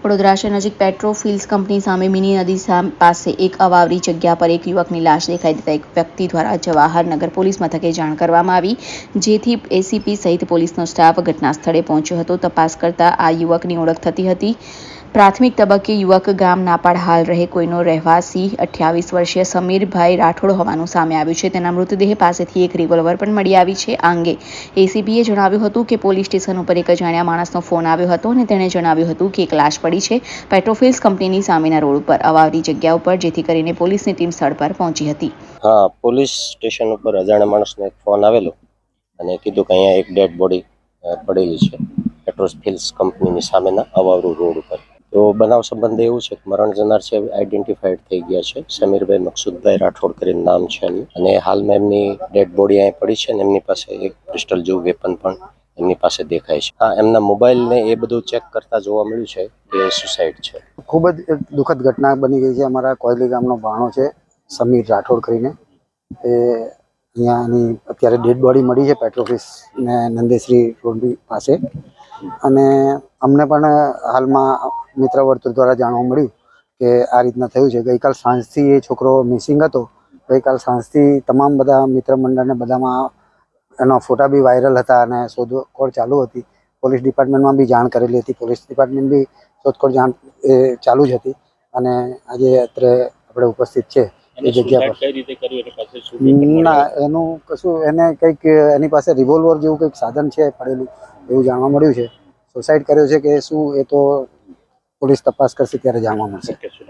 વડોદરા શહેર નજીક પેટ્રોફિલ્સ કંપની સામે મિની નદી પાસે એક અવાવરી જગ્યા પર એક યુવકની લાશ દેખાઈ દેતા એક વ્યક્તિ દ્વારા જવાહરનગર પોલીસ મથકે જાણ કરવામાં આવી, જેથી એસીપી સહિત પોલીસનો સ્ટાફ ઘટના સ્થળે પહોંચ્યો હતો. તપાસ કરતા આ યુવકની ઓળખ થતી હતી. પ્રાથમિક તબક્કે યુવક ગામ નાપાડ હાલ રહે કોઈનો રહેવાસી 28 વર્ષીય સમીરભાઈ રાઠોડ હોવાનું સામે આવ્યું છે. તેના મૃતદેહ પાસેથી એક રિવોલ્વર પણ મળી આવી છે. આ અંગે એસીપીએ જણાવ્યું હતું કે પોલીસ સ્ટેશન ઉપર એક અજાણ્યા માણસનો ફોન આવ્યો હતો અને તેણે જણાવ્યું હતું કે એક લાશ પડી છે પેટ્રોફિલ્સ કંપનીની સામેના રોડ ઉપર અવાવરી જગ્યા ઉપર, જેથી કરીને પોલીસની ટીમ સ્થળ પર પહોંચી હતી. હા, પોલીસ સ્ટેશન ઉપર અજાણ્યા માણસનો એક ફોન આવેલો અને કીધું કે અહીંયા એક ડેડ બોડી પડેલી છે પેટ્રોફિલ્સ કંપનીની સામેના અવાવરું રોડ ઉપર. તો બનાવ સંબંધે એવું છે કે મરણ જનાર છે આઈડેન્ટિફાઈડ થઈ ગયા છે. સમીરભાઈ મકસુદભાઈ રાઠોડ કરીને નામ છે એમનું, અને હાલમાં એમની ડેડ બોડી અહીં પડી છે અને એમની પાસે એક પિસ્ટલ જેવું વેપન પણ એમની પાસે દેખાય છે. હા, એમના મોબાઈલ ને એ બધું ચેક કરતા જોવા મળ્યું છે કે સુસાઇડ છે. ખૂબ જ દુઃખદ ઘટના બની ગઈ છે. અમારા કોયલી ગામનો ભાણો છે સમીર રાઠોડ કરીને, એ અહીંયાની અત્યારે ડેડ બોડી મળી છે પેટ્રોફિલ્સ ને નંદેશ્રી રોડ પાસે. અને અમને પણ હાલમાં મિત્ર વર્તુળ દ્વારા જાણવા મળ્યું કે આ રીતના થયું છે. ગઈકાલ સાંજથી એ છોકરો મિસિંગ હતો. ગઈકાલ સાંજથી તમામ બધા મિત્ર મંડળને બધામાં એના ફોટા બી વાયરલ હતા અને શોધખોળ ચાલુ હતી. પોલીસ ડિપાર્ટમેન્ટમાં બી જાણ કરેલી હતી. પોલીસ ડિપાર્ટમેન્ટ બી શોધખોળ ચાલુ જ હતી. અને આજે અત્યારે આપણે ઉપસ્થિત છે એ જગ્યા પર. ના, એનું કશું એને કંઈક એની પાસે રિવોલ્વર જેવું કંઈક સાધન છે પડેલું એવું જાણવા મળ્યું છે. સુસાઇડ કર્યો છે કે શું એ તો પોલીસ તપાસ કરશે ત્યારે જાણવા મળશે.